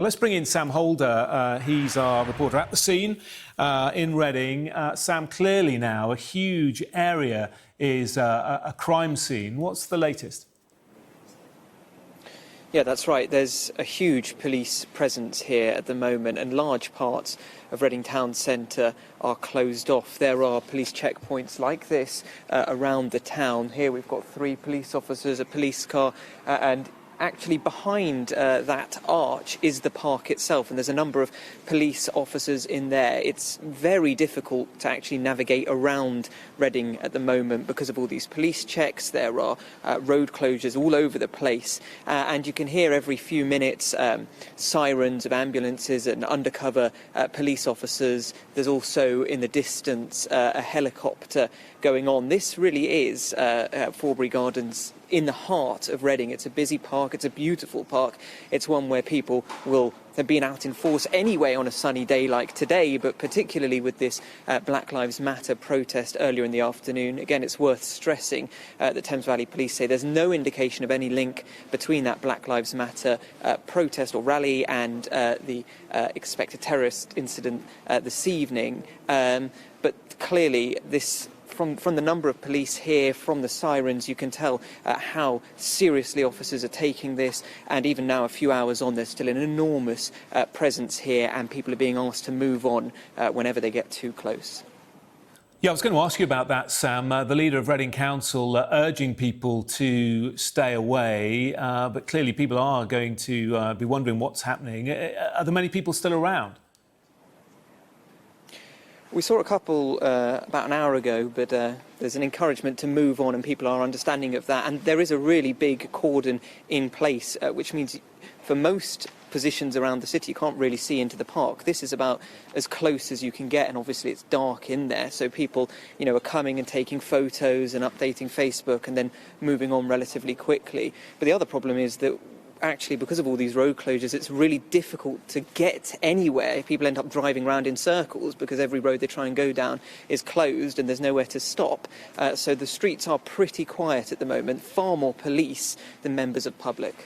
Let's bring in Sam Holder. He's our reporter at the scene in Reading. Sam, clearly now a huge area is a crime scene. What's the latest? Yeah, that's right. There's a huge police presence here at the moment, and large parts of Reading town centre are closed off. There are police checkpoints like this around the town. Here we've got 3 police officers, a police car, and actually behind that arch is the park itself, and there's a number of police officers in there. It's very difficult to actually navigate around Reading at the moment because of all these police checks. There are road closures all over the place, and you can hear every few minutes sirens of ambulances and undercover police officers. There's also in the distance a helicopter going on. This really is Forbury Gardens in the heart of Reading. It's a busy park, it's a beautiful park. It's one where people will have been out in force anyway on a sunny day like today, but particularly with this Black Lives Matter protest earlier in the afternoon. Again, it's worth stressing that Thames Valley Police say there's no indication of any link between that Black Lives Matter protest or rally and the expected terrorist incident this evening. But clearly this From the number of police here, from the sirens, you can tell how seriously officers are taking this. And even now, a few hours on, there's still an enormous presence here, and people are being asked to move on whenever they get too close. Yeah, I was going to ask you about that, Sam. The leader of Reading Council urging people to stay away, but clearly people are going to be wondering what's happening. Are there many people still around? We saw a couple about an hour ago, but there's an encouragement to move on, and people are understanding of that. And there is a really big cordon in place, which means for most positions around the city, you can't really see into the park. This is about as close as you can get, and obviously it's dark in there. So people, are coming and taking photos and updating Facebook and then moving on relatively quickly. But the other problem is that actually, because of all these road closures, it's really difficult to get anywhere. People end up driving around in circles because every road they try and go down is closed and there's nowhere to stop. So the streets are pretty quiet at the moment, far more police than members of public.